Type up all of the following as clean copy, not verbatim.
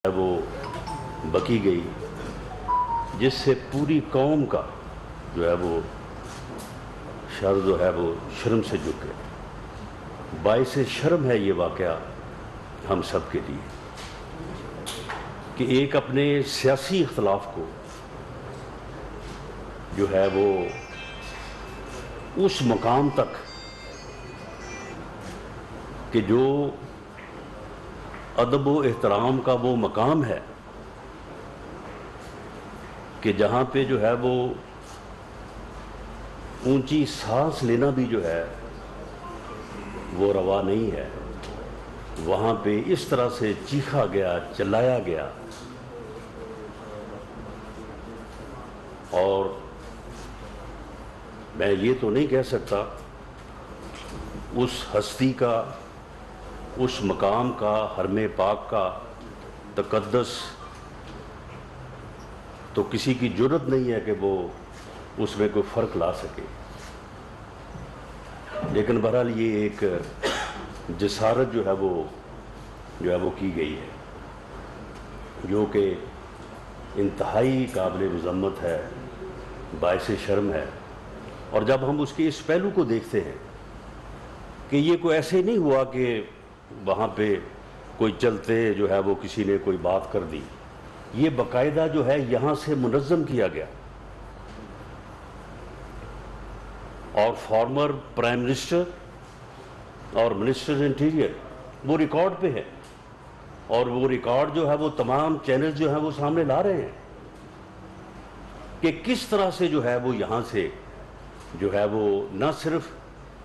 وہ بکی گئی، جس سے پوری قوم کا جو ہے وہ شر جو ہے وہ شرم سے جھک گیا۔ باعث شرم ہے یہ واقعہ ہم سب کے لیے کہ ایک اپنے سیاسی اختلاف کو جو ہے وہ اس مقام تک کہ جو ادب و احترام کا وہ مقام ہے کہ جہاں پہ جو ہے وہ اونچی سانس لینا بھی جو ہے وہ روا نہیں ہے، وہاں پہ اس طرح سے چیخا گیا، چلایا گیا، اور میں یہ تو نہیں کہہ سکتا اس ہستی کا، اس مقام کا، حرم پاک کا تقدس تو کسی کی جرت نہیں ہے کہ وہ اس میں کوئی فرق لا سکے، لیکن بہرحال یہ ایک جسارت جو ہے وہ کی گئی ہے، جو کہ انتہائی قابل مذمت ہے، باعث شرم ہے۔ اور جب ہم اس کے اس پہلو کو دیکھتے ہیں کہ یہ کوئی ایسے نہیں ہوا کہ وہاں پہ کوئی چلتے جو ہے وہ کسی نے کوئی بات کر دی، یہ باقاعدہ جو ہے یہاں سے منظم کیا گیا، اور فارمر پرائم منسٹر اور منسٹر انٹیریئر وہ ریکارڈ پہ ہے، اور وہ ریکارڈ جو ہے وہ تمام چینل جو ہیں وہ سامنے لا رہے ہیں کہ کس طرح سے جو ہے وہ یہاں سے جو ہے وہ نہ صرف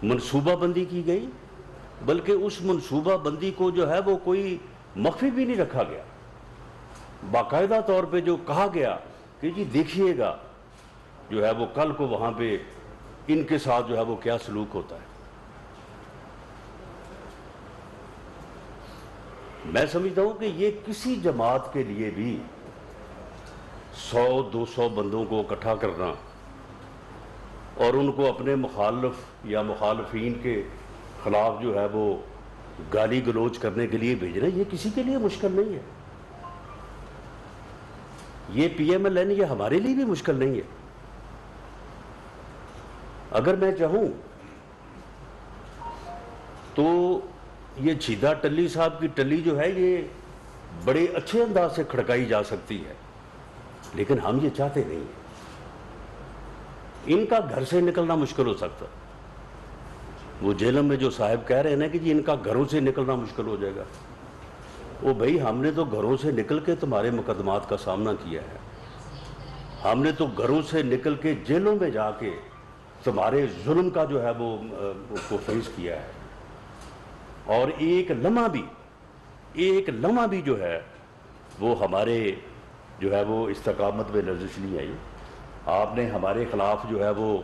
منصوبہ بندی کی گئی، بلکہ اس منصوبہ بندی کو جو ہے وہ کوئی مخفی بھی نہیں رکھا گیا، باقاعدہ طور پہ جو کہا گیا کہ جی دیکھیے گا جو ہے وہ کل کو وہاں پہ ان کے ساتھ جو ہے وہ کیا سلوک ہوتا ہے۔ میں سمجھتا ہوں کہ یہ کسی جماعت کے لیے بھی 100-200 بندوں کو اکٹھا کرنا اور ان کو اپنے مخالف یا مخالفین کے خلاف جو ہے وہ گالی گلوچ کرنے کے لیے بھیجنا، یہ کسی کے لیے مشکل نہیں ہے، یہ پی ایم ایل این یہ ہمارے لیے بھی مشکل نہیں ہے۔ اگر میں چاہوں تو یہ جھیدہ ٹلی صاحب کی ٹلی جو ہے یہ بڑے اچھے انداز سے کھڑکائی جا سکتی ہے، لیکن ہم یہ چاہتے نہیں ہیں۔ ان کا گھر سے نکلنا مشکل ہو سکتا، وہ جیلم میں جو صاحب کہہ رہے ہیں نا کہ جی ان کا گھروں سے نکلنا مشکل ہو جائے گا، وہ بھائی ہم نے تو گھروں سے نکل کے تمہارے مقدمات کا سامنا کیا ہے، ہم نے تو گھروں سے نکل کے جیلوں میں جا کے تمہارے ظلم کا جو ہے وہ فیس کیا ہے، اور ایک لمحہ بھی جو ہے وہ ہمارے جو ہے وہ استقامت میں لرزش نہیں آئی۔ آپ نے ہمارے خلاف جو ہے وہ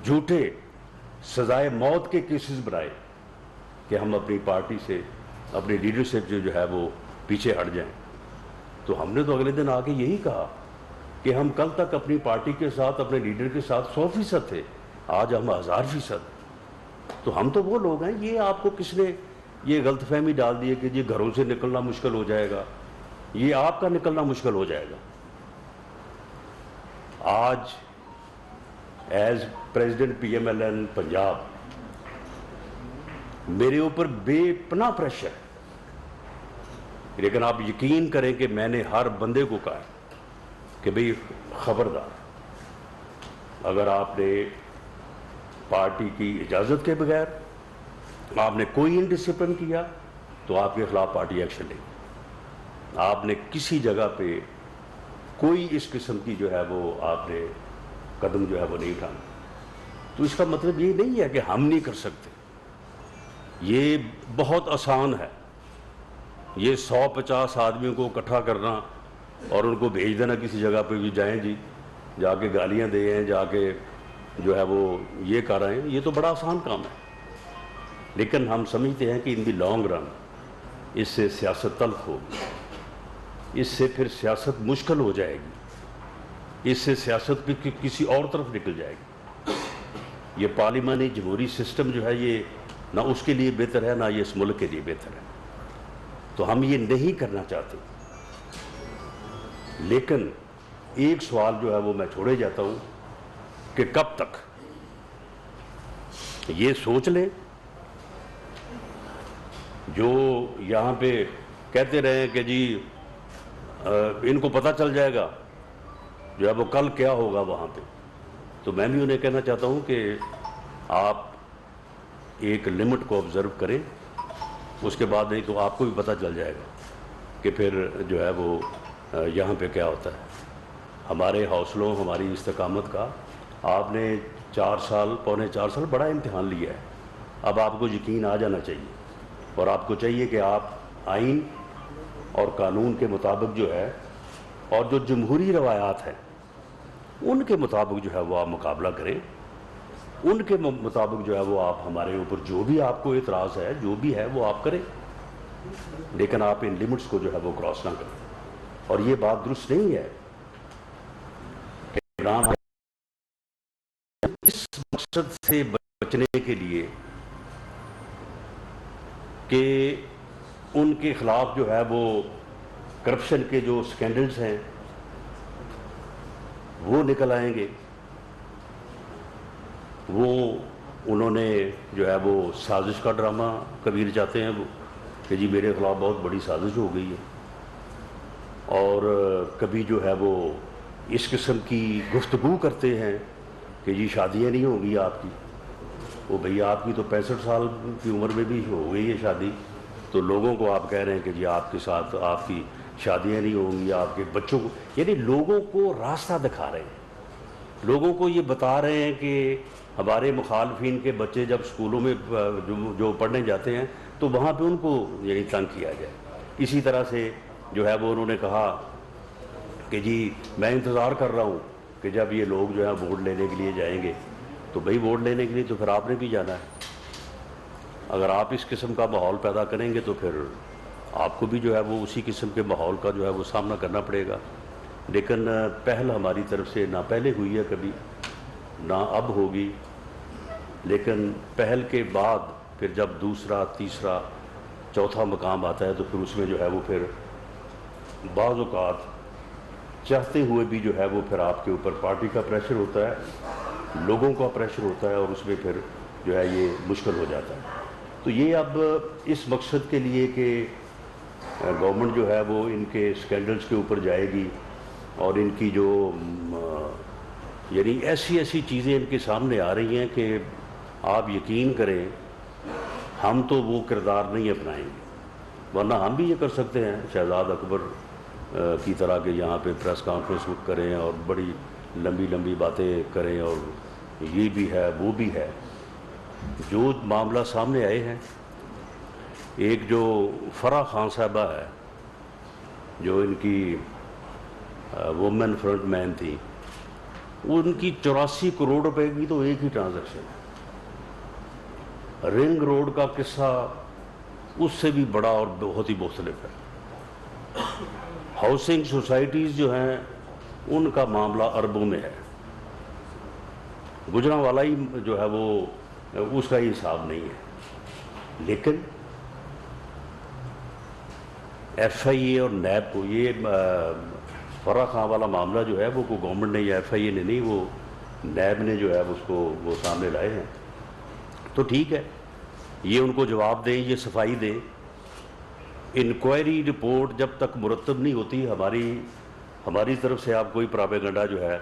جھوٹے سزائے موت کے کیسز بنائے کہ ہم اپنی پارٹی سے، اپنی لیڈرشپ جو ہے وہ پیچھے ہٹ جائیں، تو ہم نے تو اگلے دن آ کے یہی کہا کہ ہم کل تک اپنی پارٹی کے ساتھ، اپنے لیڈر کے ساتھ 100% تھے، آج ہم 1000%۔ تو ہم تو وہ لوگ ہیں، یہ آپ کو کس نے یہ غلط فہمی ڈال دی ہے کہ یہ گھروں سے نکلنا مشکل ہو جائے گا، یہ آپ کا نکلنا مشکل ہو جائے گا۔ آج as president P M L N Punjab میرے اوپر بے پناہ پریشر ہے، لیکن آپ یقین کریں کہ میں نے ہر بندے کو کہا کہ بھئی خبردار، اگر آپ نے پارٹی کی اجازت کے بغیر آپ نے کوئی انڈسپلن کیا تو آپ کے خلاف پارٹی ایکشن لے گی، آپ نے کسی جگہ پہ کوئی اس قسم کی جو ہے وہ آپ نے قدم جو ہے وہ نہیں اٹھانا۔ تو اس کا مطلب یہ نہیں ہے کہ ہم نہیں کر سکتے، یہ بہت آسان ہے، یہ 150 آدمیوں کو اکٹھا کرنا اور ان کو بھیج دینا کسی جگہ پہ بھی جائیں جی جا کے گالیاں دے ہیں، جا کے جو ہے وہ یہ کر رہے ہیں، یہ تو بڑا آسان کام ہے، لیکن ہم سمجھتے ہیں کہ ان دی لانگ رن اس سے سیاست تلخ ہوگی، اس سے پھر سیاست مشکل ہو جائے گی، اس سے سیاست کسی اور طرف نکل جائے گی۔ یہ پارلیمانی جمہوری سسٹم جو ہے یہ نہ اس کے لیے بہتر ہے، نہ یہ اس ملک کے لیے بہتر ہے۔ تو ہم یہ نہیں کرنا چاہتے. لیکن ایک سوال جو ہے وہ میں چھوڑے جاتا ہوں کہ کب تک یہ سوچ لیں. جو یہاں پہ کہتے رہے کہ جی ان کو پتہ چل جائے گا جو ہے وہ کل کیا ہوگا وہاں پہ، تو میں بھی انہیں کہنا چاہتا ہوں کہ آپ ایک لمٹ کو آبزرو کریں، اس کے بعد نہیں تو آپ کو بھی پتہ چل جائے گا کہ پھر جو ہے وہ یہاں پہ کیا ہوتا ہے. ہمارے حوصلوں، ہماری استقامت کا آپ نے 4 سال، پونے 4 سال بڑا امتحان لیا ہے. اب آپ کو یقین آ جانا چاہیے، اور آپ کو چاہیے کہ آپ آئین اور قانون کے مطابق جو ہے، اور جو جمہوری روایات ہیں ان کے مطابق جو ہے وہ آپ مقابلہ کریں. ان کے مطابق جو ہے وہ آپ ہمارے اوپر جو بھی آپ کو اعتراض ہے، جو بھی ہے وہ آپ کریں، لیکن آپ ان لمٹس کو جو ہے وہ کراس نہ کریں. اور یہ بات درست نہیں ہے کہ عمران اس مقصد سے بچنے کے لیے کہ ان کے خلاف جو ہے وہ کرپشن کے جو سکینڈلز ہیں وہ نکل آئیں گے. وہ انہوں نے جو ہے وہ سازش کا ڈرامہ کبیر چاہتے ہیں وہ کہ جی میرے خلاف بہت بڑی سازش ہو گئی ہے، اور کبھی جو ہے وہ اس قسم کی گفتگو کرتے ہیں کہ جی شادیاں نہیں ہوں گی آپ کی. وہ بھئی آپ کی تو 65 سال کی عمر میں بھی ہو گئی ہے شادی، تو لوگوں کو آپ کہہ رہے ہیں کہ جی آپ کے ساتھ آپ کی شادیاں نہیں ہوں گی، آپ کے بچوں کو، یعنی لوگوں کو راستہ دکھا رہے ہیں. لوگوں کو یہ بتا رہے ہیں کہ ہمارے مخالفین کے بچے جب اسکولوں میں جو پڑھنے جاتے ہیں تو وہاں پہ ان کو یعنی تنگ کیا جائے. اسی طرح سے جو ہے وہ انہوں نے کہا کہ جی میں انتظار کر رہا ہوں کہ جب یہ لوگ جو ہے ووٹ لینے کے لیے جائیں گے. تو بھئی ووٹ لینے کے لیے تو پھر آپ نے بھی جانا ہے. اگر آپ اس قسم کا ماحول پیدا کریں گے تو پھر آپ کو بھی جو ہے وہ اسی قسم کے ماحول کا جو ہے وہ سامنا کرنا پڑے گا. لیکن پہل ہماری طرف سے نہ پہلے ہوئی ہے کبھی، نہ اب ہوگی. لیکن پہل کے بعد پھر جب دوسرا، تیسرا، چوتھا مقام آتا ہے تو پھر اس میں جو ہے وہ پھر بعض اوقات چاہتے ہوئے بھی جو ہے وہ پھر آپ کے اوپر پارٹی کا پریشر ہوتا ہے، لوگوں کا پریشر ہوتا ہے، اور اس میں پھر جو ہے یہ مشکل ہو جاتا ہے. تو یہ اب اس مقصد کے لیے کہ گورنمنٹ جو ہے وہ ان کے سکینڈلز کے اوپر جائے گی، اور ان کی جو یعنی ایسی چیزیں ان کے سامنے آ رہی ہیں کہ آپ یقین کریں ہم تو وہ کردار نہیں اپنائیں گے. ورنہ ہم بھی یہ کر سکتے ہیں شہزاد اکبر کی طرح کہ یہاں پہ پریس کانفرنس کریں اور بڑی لمبی باتیں کریں، اور یہ بھی ہے وہ بھی ہے. جو معاملہ سامنے آئے ہیں، ایک جو فرح خان صاحبہ ہے جو ان کی وومن فرنٹ مین تھی، ان کی 84 کروڑ روپے کی تو ایک ہی ٹرانزیکشن ہے. رنگ روڈ کا قصہ اس سے بھی بڑا اور بہت ہی مختلف ہے. ہاؤسنگ سوسائٹیز جو ہیں ان کا معاملہ اربوں میں ہے. گجرانوالہ ہی جو ہے وہ اس کا ہی حساب نہیں ہے. لیکن ایف آئی اے اور نیب کو یہ فرح خان والا معاملہ جو ہے وہ کوئی گورنمنٹ نے یا ایف آئی اے نے نہیں، وہ نیب نے جو ہے اس کو وہ سامنے لائے ہیں. تو ٹھیک ہے، یہ ان کو جواب دیں، یہ صفائی دیں. انکوائری رپورٹ جب تک مرتب نہیں ہوتی، ہماری طرف سے آپ کوئی پراپیگنڈا جو ہے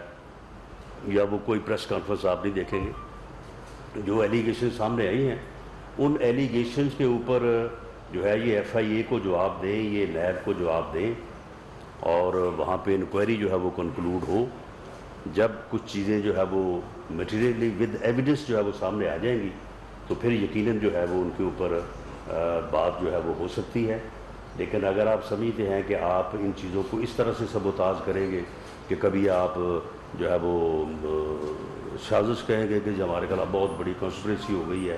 یا وہ کوئی پریس کانفرنس آپ نہیں دیکھیں گے. جو ایلیگیشن سامنے آئی ہیں ان ایلیگیشنز کے اوپر جو ہے یہ ایف آئی اے کو جواب دیں، یہ نیب کو جواب دیں، اور وہاں پہ انکوائری جو ہے وہ کنکلوڈ ہو. جب کچھ چیزیں جو ہے وہ میٹیریلی ود ایویڈنس جو ہے وہ سامنے آ جائیں گی تو پھر یقیناً جو ہے وہ ان کے اوپر بات جو ہے وہ ہو سکتی ہے. لیکن اگر آپ سمجھتے ہیں کہ آپ ان چیزوں کو اس طرح سے سبوتاژ کریں گے کہ کبھی آپ جو ہے وہ سازش کہیں گے کہ ہمارے خلاف بہت بڑی کنسپریسی ہو گئی ہے،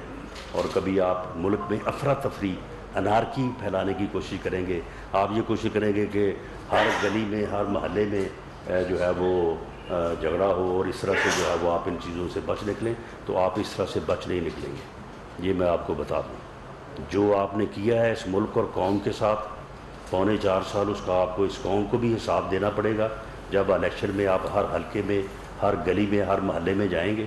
اور کبھی آپ ملک میں افراتفری، انارکی پھیلانے کی کوشش کریں گے، آپ یہ کوشش کریں گے کہ ہر گلی میں، ہر محلے میں جو ہے وہ جھگڑا ہو، اور اس طرح سے جو ہے وہ آپ ان چیزوں سے بچ نکلیں، تو آپ اس طرح سے بچ نہیں نکلیں گے. یہ میں آپ کو بتا دوں. جو آپ نے کیا ہے اس ملک اور قوم کے ساتھ، 3.25 سال اس کا آپ کو اس قوم کو بھی حساب دینا پڑے گا جب الیکشن میں آپ ہر حلقے میں، ہر گلی میں، ہر محلے میں جائیں گے۔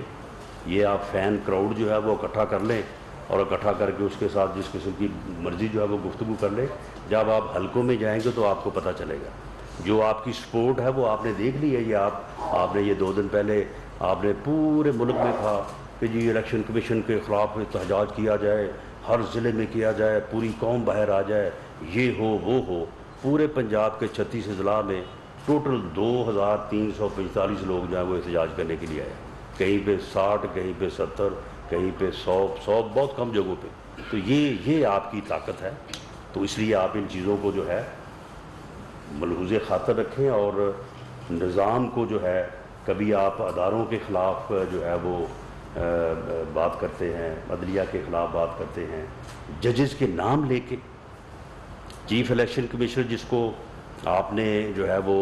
یہ آپ فین کراؤڈ جو ہے وہ اکٹھا کر لیں اور اکٹھا کر کے اس کے ساتھ جس قسم کی مرضی جو ہے وہ گفتگو کر لیں، جب آپ حلقوں میں جائیں گے تو آپ کو پتہ چلے گا۔ جو آپ کی سپورٹ ہے وہ آپ نے دیکھ لی ہے۔ یہ آپ نے یہ 2 دن پہلے آپ نے پورے ملک میں کہا کہ جی الیکشن کمیشن کے خلاف احتجاج کیا جائے، ہر ضلع میں کیا جائے، پوری قوم باہر آ جائے، یہ ہو وہ ہو۔ پورے پنجاب کے 36 اضلاع میں ٹوٹل 2345 لوگ جو ہیں وہ احتجاج کرنے کے لیے آئے، کہیں پہ 60، کہیں پہ 70، کہیں پہ 100 بہت کم جگہوں پہ۔ تو یہ آپ کی طاقت ہے۔ تو اس لیے آپ ان چیزوں کو جو ہے ملحوظ خاطر رکھیں، اور نظام کو جو ہے کبھی آپ اداروں کے خلاف جو ہے وہ بات کرتے ہیں، عدلیہ کے خلاف بات کرتے ہیں، ججز کے نام لے کے۔ چیف الیکشن کمیشنر جس کو آپ نے جو ہے وہ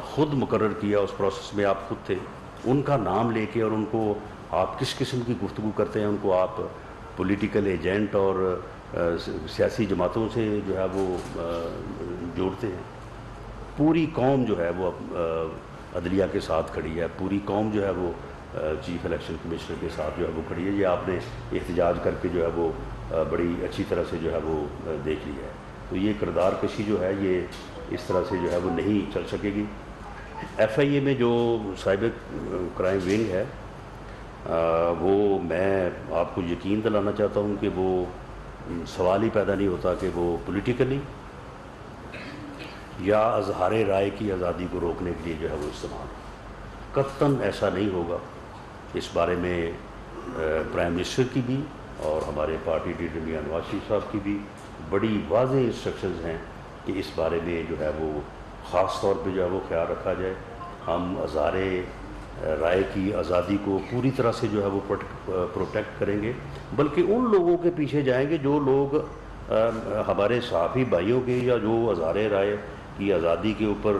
خود مقرر کیا، اس پروسیس میں آپ خود تھے، ان کا نام لے کے اور ان کو آپ کس قسم کی گفتگو کرتے ہیں، ان کو آپ پولیٹیکل ایجنٹ اور سیاسی جماعتوں سے جو ہے وہ جوڑتے ہیں۔ پوری قوم جو ہے وہ عدلیہ کے ساتھ کھڑی ہے، پوری قوم جو ہے وہ چیف الیکشن کمیشنر کے ساتھ جو ہے وہ کھڑی ہے۔ یہ آپ نے احتجاج کر کے جو ہے وہ بڑی اچھی طرح سے جو ہے وہ دیکھ لیا ہے۔ تو یہ کردار کشی جو ہے یہ اس طرح سے جو ہے وہ نہیں چل سکے گی۔ ایف آئی اے میں جو سائبر کرائم ونگ ہے، وہ میں آپ کو یقین دلانا چاہتا ہوں کہ وہ سوال ہی پیدا نہیں ہوتا کہ وہ پولیٹیکلی یا اظہار رائے کی آزادی کو روکنے کے لیے جو ہے وہ استعمال ہو۔ قطعاً ایسا نہیں ہوگا۔ اس بارے میں پرائم منسٹر کی بھی اور ہمارے پارٹی لیڈر میاں نواز شریف صاحب کی بھی بڑی واضح انسٹرکشنز ہیں کہ اس بارے میں جو ہے وہ خاص طور پہ جو ہے وہ خیال رکھا جائے۔ ہم اظہار رائے کی آزادی کو پوری طرح سے جو ہے وہ پروٹیکٹ کریں گے، بلکہ ان لوگوں کے پیچھے جائیں گے جو لوگ ہمارے صحافی بھائیوں کے یا جو اظہار رائے کی آزادی کے اوپر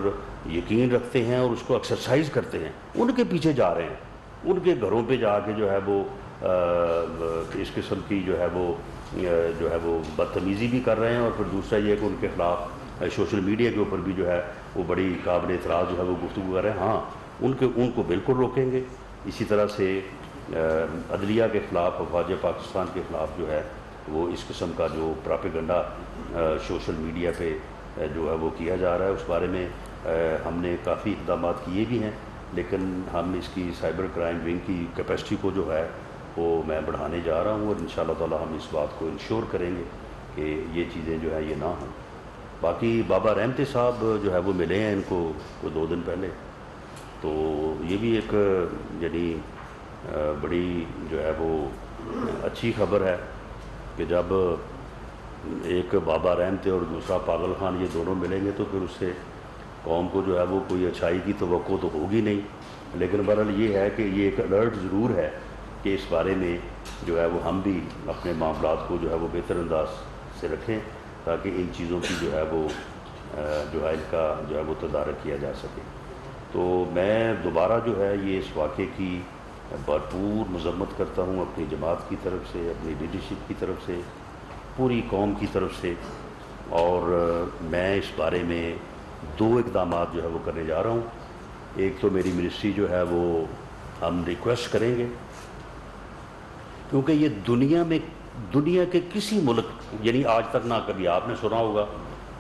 یقین رکھتے ہیں اور اس کو ایکسرسائز کرتے ہیں، ان کے پیچھے جا رہے ہیں، ان کے گھروں پہ جا کے جو ہے وہ اس قسم کی جو ہے وہ بدتمیزی بھی کر رہے ہیں، اور پھر دوسرا یہ کہ ان کے خلاف سوشل میڈیا کے اوپر بھی جو ہے وہ بڑی قابل اعتراض جو ہے وہ گفتگو کر رہے ہیں۔ ہاں، ان کو بالکل روکیں گے۔ اسی طرح سے عدلیہ کے خلاف، افواج پاکستان کے خلاف جو ہے وہ اس قسم کا جو پراپیگنڈا سوشل میڈیا پہ جو ہے وہ کیا جا رہا ہے، اس بارے میں ہم نے کافی اقدامات کیے بھی ہیں، لیکن ہم اس کی سائبر کرائم ونگ کی کیپیسٹی کو جو ہے وہ میں بڑھانے جا رہا ہوں، اور انشاءاللہ تعالی ہم اس بات کو انشور کریں گے کہ یہ چیزیں جو ہے یہ نہ ہوں۔ باقی بابا رحمتی صاحب جو ہے وہ ملے ہیں ان کو 2 دن پہلے، تو یہ بھی ایک یعنی بڑی جو ہے وہ اچھی خبر ہے کہ جب ایک بابا رحمتی اور دوسرا پاگل خان یہ دونوں ملیں گے تو پھر اس سے قوم کو جو ہے وہ کوئی اچھائی کی توقع تو ہوگی نہیں، لیکن بہرحال یہ ہے کہ یہ ایک الرٹ ضرور ہے کہ اس بارے میں جو ہے وہ ہم بھی اپنے معاملات کو جو ہے وہ بہتر انداز سے رکھیں، تاکہ ان چیزوں کی جو ہے وہ جو ہے ان کا جو ہے وہ تدارک کیا جا سکے۔ تو میں دوبارہ جو ہے یہ اس واقعے کی بھرپور مذمت کرتا ہوں اپنی جماعت کی طرف سے، اپنی لیڈرشپ کی طرف سے، پوری قوم کی طرف سے، اور میں اس بارے میں 2 اقدامات جو ہے وہ کرنے جا رہا ہوں۔ ایک تو میری منسٹری جو ہے وہ ہم ریکویسٹ کریں گے، کیونکہ یہ دنیا کے کسی ملک، یعنی آج تک نہ کبھی آپ نے سنا ہوگا،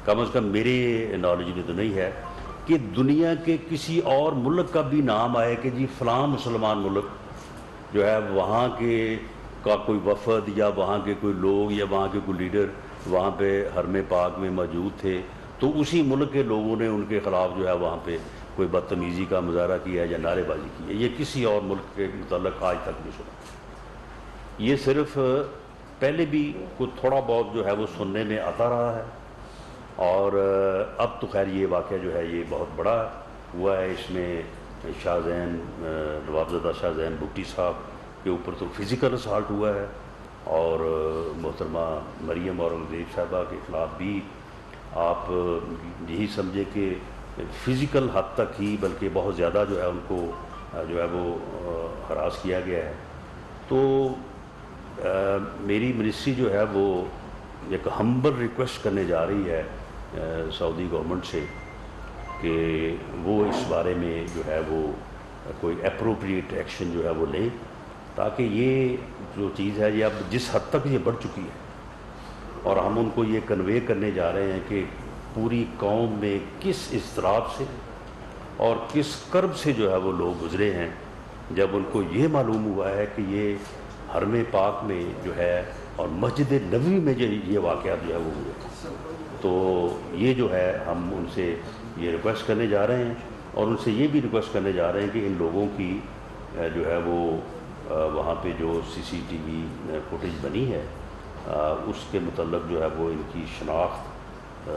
کم از کم میرے نالج میں تو نہیں ہے کہ دنیا کے کسی اور ملک کا بھی نام آئے کہ جی فلاں مسلمان ملک جو ہے وہاں کے کا کوئی وفد یا وہاں کے کوئی لوگ یا وہاں کے کوئی لیڈر وہاں پہ حرم پاک میں موجود تھے، تو اسی ملک کے لوگوں نے ان کے خلاف جو ہے وہاں پہ کوئی بدتمیزی کا مظاہرہ کیا یا نعرے بازی کی ہے۔ یہ کسی اور ملک کے متعلق آج تک نہیں سنا۔ یہ صرف پہلے بھی کچھ تھوڑا بہت جو ہے وہ سننے میں آتا رہا ہے، اور اب تو خیر یہ واقعہ جو ہے یہ بہت بڑا ہوا ہے۔ اس میں شاہ زین، نوابزادہ شاہ زین بھٹی صاحب کے اوپر تو فزیکل اسالٹ ہوا ہے، اور محترمہ مریم اورنگزیب صاحبہ کے خلاف بھی آپ یہی سمجھے کہ فزیکل حد تک ہی بلکہ بہت زیادہ جو ہے ان کو جو ہے وہ ہراس کیا گیا ہے۔ تو میری منسٹری جو ہے وہ ایک ہمبل ریکویسٹ کرنے جا رہی ہے سعودی گورنمنٹ سے کہ وہ اس بارے میں جو ہے وہ کوئی اپروپریٹ ایکشن جو ہے وہ لیں، تاکہ یہ جو چیز ہے یہ اب جس حد تک یہ بڑھ چکی ہے، اور ہم ان کو یہ کنوے کرنے جا رہے ہیں کہ پوری قوم میں کس اضطراب سے اور کس کرب سے جو ہے وہ لوگ گزرے ہیں جب ان کو یہ معلوم ہوا ہے کہ یہ حرم پاک میں جو ہے اور مسجد نبوی میں جو یہ واقعات جو ہے وہ ہوئے۔ تو یہ جو ہے ہم ان سے یہ ریکویسٹ کرنے جا رہے ہیں، اور ان سے یہ بھی ریکویسٹ کرنے جا رہے ہیں کہ ان لوگوں کی جو ہے وہ وہاں پہ جو CCTV فوٹیج بنی ہے اس کے متعلق جو ہے وہ ان کی شناخت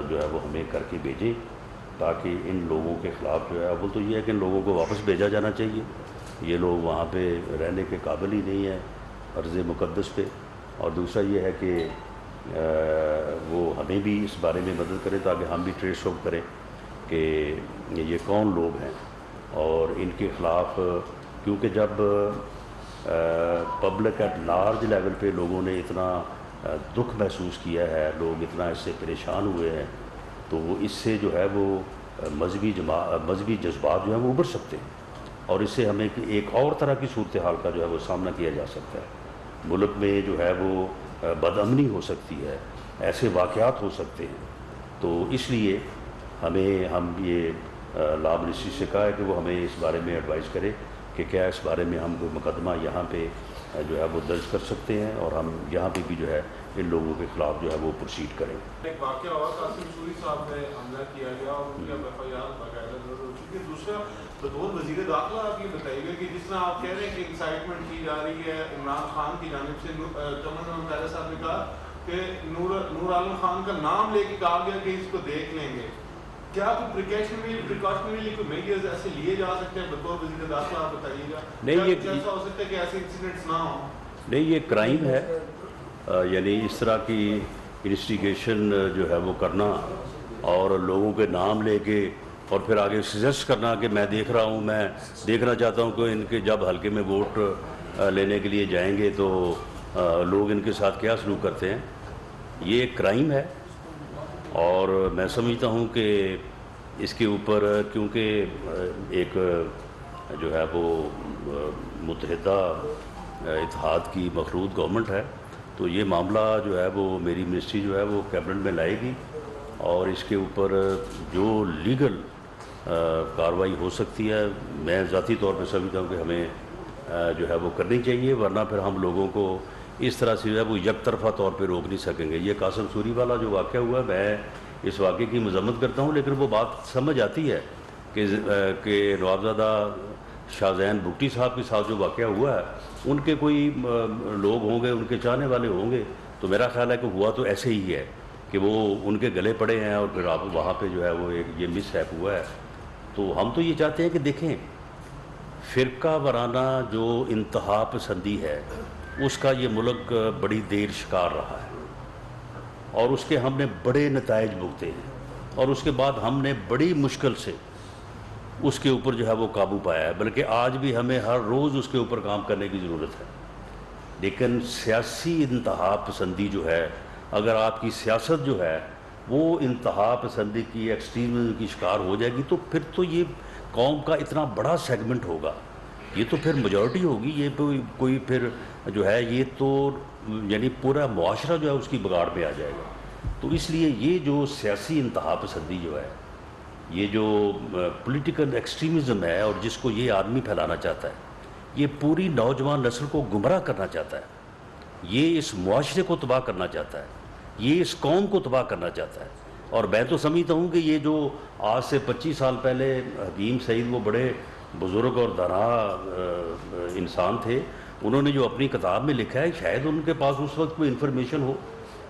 جو ہے وہ ہمیں کر کے بھیجیں، تاکہ ان لوگوں کے خلاف جو ہے اول تو یہ ہے کہ ان لوگوں کو واپس بھیجا جانا چاہیے، یہ لوگ وہاں پہ رہنے کے قابل ہی نہیں ہیں ارض مقدس پہ، اور دوسرا یہ ہے کہ وہ ہمیں بھی اس بارے میں مدد کریں تاکہ ہم بھی ٹریس آؤٹ کریں کہ یہ کون لوگ ہیں، اور ان کے خلاف کیونکہ جب پبلک ایٹ لارج لیول پہ لوگوں نے اتنا دکھ محسوس کیا ہے، لوگ اتنا اس سے پریشان ہوئے ہیں، تو وہ اس سے جو ہے وہ مذہبی جذبات جو ہیں وہ ابھر سکتے ہیں، اور اس سے ہمیں ایک اور طرح کی صورتحال کا جو ہے وہ سامنا کیا جا سکتا ہے۔ ملک میں جو ہے وہ بدامنی ہو سکتی ہے، ایسے واقعات ہو سکتے ہیں، تو اس لیے ہم یہ لا منسٹری سے کہا ہے کہ وہ ہمیں اس بارے میں ایڈوائز کرے کہ کیا اس بارے میں ہم کوئی مقدمہ یہاں پہ جو ہے وہ درج کر سکتے ہیں، اور ہم یہاں پہ بھی جو ہے ان لوگوں کے خلاف جو ہے وہ پروسیڈ کریں۔ ایک واقعہ اور قاسم سوری صاحب نے حملہ کیا گیا اور ان کی FIR باقاعدہ درج ہو چکی ہے۔ دوسرا بطور وزیر داخلہ آپ یہ بتائیے گا کہ جس طرح آپ کہہ رہے ہیں کہ ایکسائٹمنٹ کی جا رہی ہے عمران خان کی جانب سے، چمن ممتاز صاحب نے کہا کہ نور عالم خان کا نام لے کے کہا گیا کہ اس کو دیکھ لیں گے، کیا کوئی پریکاشنری کوئی میجرز ایسے لیے جا سکتے ہیں بطور وزیر داخلہ؟ آپ بتائیے گا نہیں، یہ ایسا ہو سکتا ہے کہ ایسے انسیڈنٹس نہ ہوں؟ نہیں، یہ کرائم ہے، یعنی اس طرح کی انویسٹیگیشن جو ہے وہ کرنا اور لوگوں کے نام لے کے اور پھر آگے سجیسٹ کرنا کہ میں دیکھ رہا ہوں، میں دیکھنا چاہتا ہوں کہ ان کے جب حلقے میں ووٹ لینے کے لیے جائیں گے تو لوگ ان کے ساتھ کیا سلوک کرتے ہیں، یہ ایک کرائم ہے۔ اور میں سمجھتا ہوں کہ اس کے اوپر کیونکہ ایک جو ہے وہ متحدہ اتحاد کی مخلوط گورنمنٹ ہے، تو یہ معاملہ جو ہے وہ میری منسٹری جو ہے وہ کیبنٹ میں لائے گی، اور اس کے اوپر جو لیگل کارروائی ہو سکتی ہے میں ذاتی طور پہ سمجھتا ہوں کہ ہمیں جو ہے وہ کرنی چاہیے، ورنہ پھر ہم لوگوں کو اس طرح سے جو ہے وہ یک طرفہ طور پہ روک نہیں سکیں گے۔ یہ قاسم سوری والا جو واقعہ ہوا ہے، میں اس واقعے کی مذمت کرتا ہوں، لیکن وہ بات سمجھ آتی ہے کہ نوابزادہ شاہ زین بھٹی صاحب کے ساتھ جو واقعہ ہوا ہے ان کے کوئی لوگ ہوں گے، ان کے چاہنے والے ہوں گے، تو میرا خیال ہے کہ ہوا تو ایسے ہی ہے کہ وہ ان کے گلے پڑے ہیں اور پھر وہاں پہ جو ہے وہ یہ مس ہیپ ہوا ہے۔ تو ہم تو یہ چاہتے ہیں کہ دیکھیں، فرقہ وارانہ جو انتہا پسندی ہے اس کا یہ ملک بڑی دیر شکار رہا ہے، اور اس کے ہم نے بڑے نتائج بھگتے ہیں، اور اس کے بعد ہم نے بڑی مشکل سے اس کے اوپر جو ہے وہ قابو پایا ہے، بلکہ آج بھی ہمیں ہر روز اس کے اوپر کام کرنے کی ضرورت ہے۔ لیکن سیاسی انتہا پسندی جو ہے، اگر آپ کی سیاست جو ہے وہ انتہا پسندی کی ایکسٹریمزم کی شکار ہو جائے گی، تو پھر تو یہ قوم کا اتنا بڑا سیگمنٹ ہوگا، یہ تو پھر میجورٹی ہوگی، یہ کوئی پھر جو ہے یہ تو یعنی پورا معاشرہ جو ہے اس کی بگاڑ میں آ جائے گا۔ تو اس لیے یہ جو سیاسی انتہا پسندی جو ہے، یہ جو پولیٹیکل ایکسٹریمزم ہے، اور جس کو یہ آدمی پھیلانا چاہتا ہے، یہ پوری نوجوان نسل کو گمراہ کرنا چاہتا ہے، یہ اس معاشرے کو تباہ کرنا چاہتا ہے، یہ اس قوم کو تباہ کرنا چاہتا ہے۔ اور میں تو سمجھتا ہوں کہ یہ جو آج سے 25 سال پہلے حکیم سعید وہ بڑے بزرگ اور دانا انسان تھے، انہوں نے جو اپنی کتاب میں لکھا ہے، شاید ان کے پاس اس وقت کوئی انفارمیشن ہو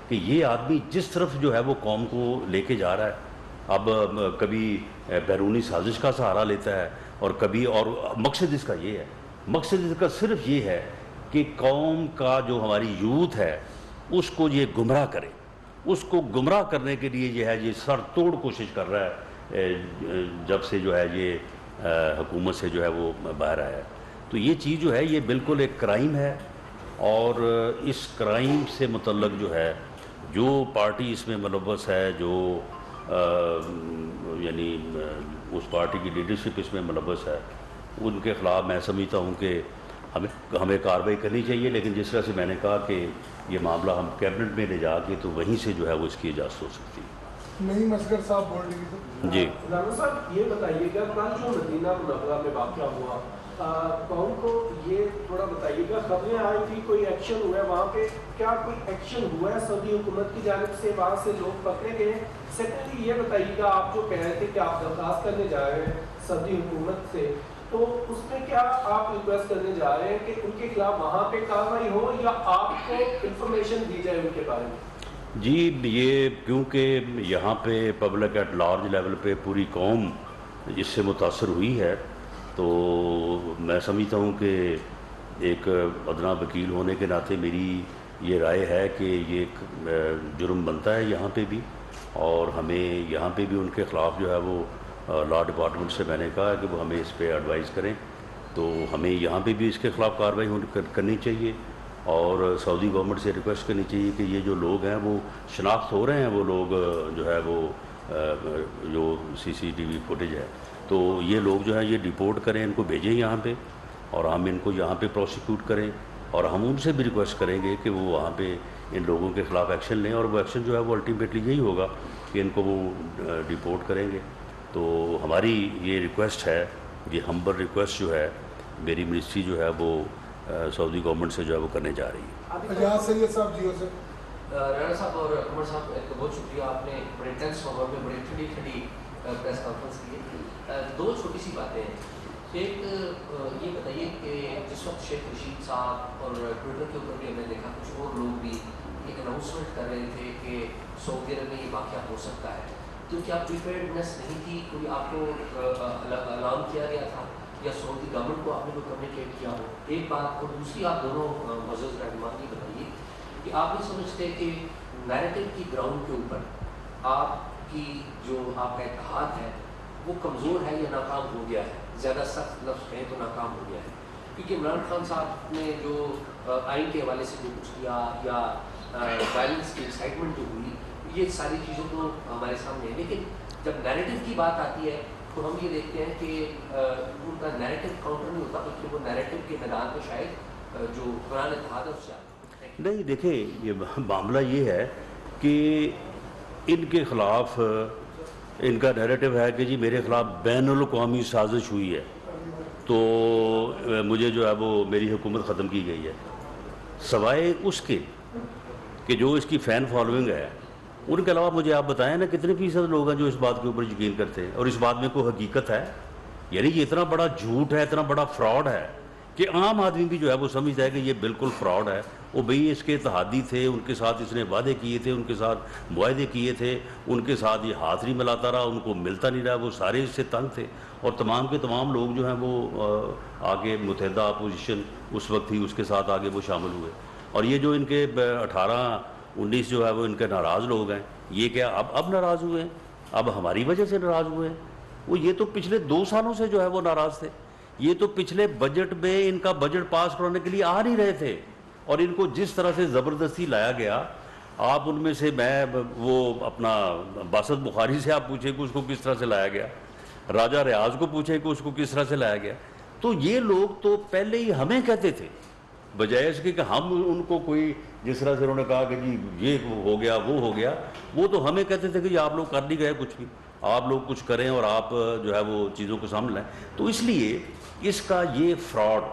کہ یہ آدمی جس طرف جو ہے وہ قوم کو لے کے جا رہا ہے، اب کبھی بیرونی سازش کا سہارا لیتا ہے، اور کبھی، اور مقصد اس کا یہ ہے، مقصد اس کا صرف یہ ہے کہ قوم کا جو ہماری یوتھ ہے اس کو یہ گمراہ کرے، اس کو گمراہ کرنے کے لیے یہ ہے یہ سر توڑ کوشش کر رہا ہے جب سے جو ہے یہ حکومت سے جو ہے وہ باہر آیا ہے۔ تو یہ چیز جو ہے یہ بالکل ایک کرائم ہے، اور اس کرائم سے متعلق جو ہے جو پارٹی اس میں ملوث ہے، جو یعنی اس پارٹی کی لیڈرشپ اس میں ملوث ہے، ان کے خلاف میں سمجھتا ہوں کہ ہمیں کارروائی کرنی چاہیے، لیکن جس طرح سے میں نے کہا کہ یہ معاملہ ہم کیبنٹ میں لے جا کے تو وہیں سے جو ہے وہ اس کی اجازت ہو سکتی ہے۔ نہیں مسکر صاحب بول رہی تھی جی رانا صاحب، یہ بتائیے گا کل جو مدینہ منورہ میں واقعہ ہوا، قوم کو یہ تھوڑا بتائیے گا، خبریں آئی تھی کوئی ایکشن ہوا ہے وہاں پہ، کیا کوئی ایکشن ہوا ہے سعودی حکومت کی جانب سے، وہاں سے لوگ پکڑے گئے؟ سیکنڈلی یہ بتائیے گا، آپ جو کہہ رہے تھے کہ آپ درخواست کرنے جا رہے ہیں سعودی حکومت سے، تو اس میں کیا آپ ریکویسٹ کرنے جا رہے ہیں کہ ان کے خلاف وہاں پہ کارروائی ہو یا آپ کو انفارمیشن دی جائے ان کے بارے میں؟ جی، یہ کیونکہ یہاں پہ پبلک ایٹ لارج لیول پہ پوری قوم اس سے متاثر ہوئی ہے، تو میں سمجھتا ہوں کہ ایک ادنا وکیل ہونے کے ناطے میری یہ رائے ہے کہ یہ ایک جرم بنتا ہے یہاں پہ بھی، اور ہمیں یہاں پہ بھی ان کے خلاف جو ہے وہ لا ڈپارٹمنٹ سے میں نے کہا کہ وہ ہمیں اس پہ ایڈوائز کریں، تو ہمیں یہاں پہ بھی اس کے خلاف کارروائی کرنی چاہیے، اور سعودی گورنمنٹ سے ریکویسٹ کرنی چاہیے کہ یہ جو لوگ ہیں وہ شناخت ہو رہے ہیں، وہ لوگ جو ہے وہ جو CCTV فوٹیج ہے، تو یہ لوگ جو ہیں یہ ڈپورٹ کریں، ان کو بھیجیں یہاں پہ، اور ہم ان کو یہاں پہ پروسیکیوٹ کریں، اور ہم ان سے بھی ریکویسٹ کریں گے کہ وہ وہاں پہ ان لوگوں کے خلاف ایکشن لیں، اور وہ ایکشن جو ہے وہ الٹیمیٹلی یہی ہوگا کہ ان کو وہ ڈپورٹ کریں گے۔ تو ہماری یہ ریکویسٹ ہے، یہ ہمبل ریکویسٹ جو ہے میری منسٹری جو ہے وہ سعودی گورنمنٹ سے جو ہے وہ کرنے جا رہی ہے۔ اجاز سید صاحب جیو سے رانا صاحب اور عمر صاحب، بہت شکریہ، آپ نے بڑے ٹینس ماحول میں بڑی ٹھنڈی پریس کانفرنس کی ہے۔ دو چھوٹی سی باتیں ہیں، ایک یہ بتائیے کہ جس وقت شیخ رشید صاحب اور ٹویٹر کے اوپر بھی ہم نے دیکھا کچھ اور لوگ بھی ایک اناؤنسمنٹ کر رہے تھے کہ سعودی عرب میں یہ واقعہ ہو سکتا ہے، تو کیا پریپیئرڈنیس نہیں تھی؟ کوئی آپ کو اعلان کیا گیا تھا یا سعودی گورنمنٹ کو آپ نے کوئی کمیونیکیٹ کیا ہو؟ ایک بات، اور دوسری آپ دونوں معزز رہنما یہ بتائیے کہ آپ یہ سمجھتے کہ نیریٹو کی گراؤنڈ کے اوپر آپ کی جو آپ کا اتحاد ہے وہ کمزور ہے یا ناکام ہو گیا ہے؟ زیادہ سخت لفظ کہیں تو ناکام ہو گیا ہے، کیونکہ عمران خان صاحب نے جو آئین کے حوالے سے جو کچھ کیا یا وائلنس کی ایکسائٹمنٹ جو ہوئی، یہ ساری چیزوں تو ہمارے سامنے ہیں، لیکن جب نیریٹو کی بات آتی ہے تو ہم یہ دیکھتے ہیں کہ ان کا نیریٹو کاؤنٹر نہیں ہوتا، بلکہ وہ نیریٹو کے میدان میں شاید جو قرآن اتحاد ہے اس سے نہیں، دیکھیں یہ معاملہ یہ ہے کہ ان کے خلاف ان کا نیریٹو ہے کہ جی میرے خلاف بین الاقوامی سازش ہوئی ہے، تو مجھے جو ہے وہ میری حکومت ختم کی گئی ہے، سوائے اس کے کہ جو اس کی فین فالوئنگ ہے، ان کے علاوہ مجھے آپ بتائیں نا کتنے فیصد لوگ ہیں جو اس بات کے اوپر یقین کرتے ہیں اور اس بات میں کوئی حقیقت ہے؟ یعنی یہ اتنا بڑا جھوٹ ہے، اتنا بڑا فراڈ ہے کہ عام آدمی بھی جو ہے وہ سمجھتا ہے کہ یہ بالکل فراڈ ہے۔ وہ بھئی اس کے اتحادی تھے، ان کے ساتھ اس نے وعدے کیے تھے، ان کے ساتھ معاہدے کیے تھے، ان کے ساتھ یہ ہاتھ نہیں ملاتا رہا، ان کو ملتا نہیں رہا، وہ سارے اس سے تنگ تھے، اور تمام کے تمام لوگ جو ہیں وہ آگے متحدہ اپوزیشن اس وقت ہی اس کے ساتھ آگے وہ شامل ہوئے۔ اور یہ جو ان کے 18-19 جو ہے وہ ان کے ناراض لوگ ہیں، یہ کیا اب ناراض ہوئے ہیں؟ اب ہماری وجہ سے ناراض ہوئے ہیں؟ وہ یہ تو پچھلے 2 سالوں سے جو ہے وہ ناراض تھے، یہ تو پچھلے بجٹ میں ان کا بجٹ پاس کرانے کے لیے آ نہیں رہے تھے، اور ان کو جس طرح سے زبردستی لایا گیا، آپ ان میں سے میں وہ اپنا باسط بخاری سے آپ پوچھیں کہ اس کو کس طرح سے لایا گیا، راجہ ریاض کو پوچھیں کہ اس کو کس طرح سے لایا گیا، تو یہ لوگ تو پہلے ہی ہمیں کہتے تھے، بجائے اس کے کہ ہم ان کو کوئی جس طرح سے انہوں نے کہا کہ جی یہ ہو گیا وہ ہو گیا، وہ تو ہمیں کہتے تھے کہ جی آپ لوگ کر نہیں گئے کچھ بھی، آپ لوگ کچھ کریں اور آپ جو ہے وہ چیزوں کو سامنے لائیں۔ تو اس لیے اس کا یہ فراڈ،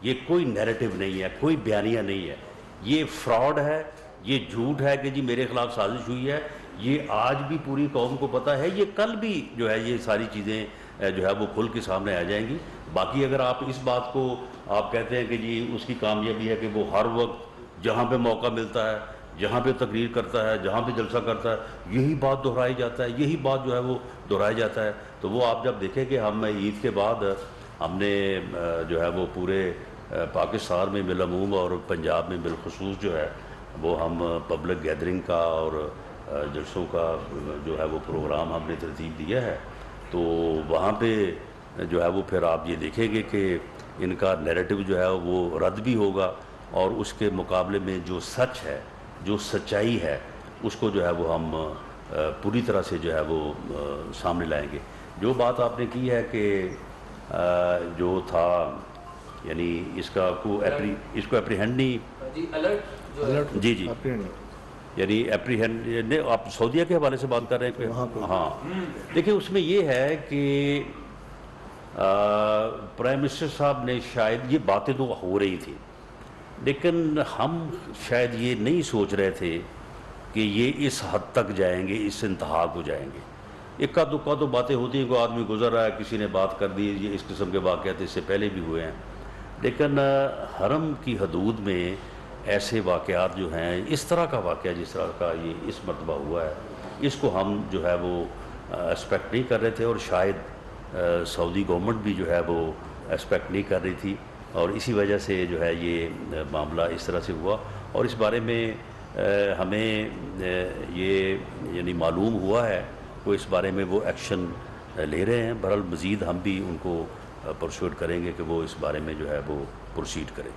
یہ کوئی نیریٹو نہیں ہے، کوئی بیانیہ نہیں ہے، یہ فراڈ ہے، یہ جھوٹ ہے کہ جی میرے خلاف سازش ہوئی ہے، یہ آج بھی پوری قوم کو پتہ ہے، یہ کل بھی جو ہے یہ ساری چیزیں جو ہے وہ کھل کے سامنے آ جائیں گی۔ باقی اگر آپ اس بات کو آپ کہتے ہیں کہ جی اس کی کامیابی ہے کہ وہ ہر وقت جہاں پہ موقع ملتا ہے، جہاں پہ تقریر کرتا ہے، جہاں پہ جلسہ کرتا ہے، یہی بات دہرائی جاتا ہے، یہی بات جو ہے وہ دہرایا جاتا ہے، تو وہ آپ جب دیکھیں کہ ہم عید کے بعد ہم نے جو ہے وہ پورے پاکستان میں بالعموم اور پنجاب میں بالخصوص جو ہے وہ ہم پبلک گیدرنگ کا اور جلسوں کا جو ہے وہ پروگرام ہم نے ترتیب دیا ہے، تو وہاں پہ جو ہے وہ پھر آپ یہ دیکھیں گے کہ ان کا نیریٹو جو ہے وہ رد بھی ہوگا، اور اس کے مقابلے میں جو سچ ہے، جو سچائی ہے، اس کو جو ہے وہ ہم پوری طرح سے جو ہے وہ سامنے لائیں گے. جو بات آپ نے کی ہے کہ جو تھا یعنی اس کو اپریہینڈ نہیں جی الرٹ جو ہے جی یعنی اپریہینڈ آپ سعودیہ کے حوالے سے بات کر رہے ہیں. ہاں دیکھیں اس میں یہ ہے کہ پرائم منسٹر صاحب نے شاید یہ باتیں تو ہو رہی تھی لیکن ہم شاید یہ نہیں سوچ رہے تھے کہ یہ اس حد تک جائیں گے, اس انتہا کو جائیں گے. اکا دکا تو باتیں ہوتی ہیں, کوئی آدمی گزر رہا ہے کسی نے بات کر دی, یہ اس قسم کے واقعات اس سے پہلے بھی ہوئے ہیں, لیکن حرم کی حدود میں ایسے واقعات جو ہیں, اس طرح کا واقعہ جس طرح کا یہ اس مرتبہ ہوا ہے, اس کو ہم جو ہے وہ ایکسپیکٹ نہیں کر رہے تھے, اور شاید سعودی گورنمنٹ بھی جو ہے وہ ایکسپیکٹ نہیں کر رہی تھی, اور اسی وجہ سے جو ہے یہ معاملہ اس طرح سے ہوا. اور اس بارے میں ہمیں یہ یعنی معلوم ہوا ہے وہ اس بارے میں وہ ایکشن لے رہے ہیں. بہرحال مزید ہم بھی ان کو پرسوٹ کریں گے کہ وہ اس بارے میں جو ہے وہ پروسیڈ کریں.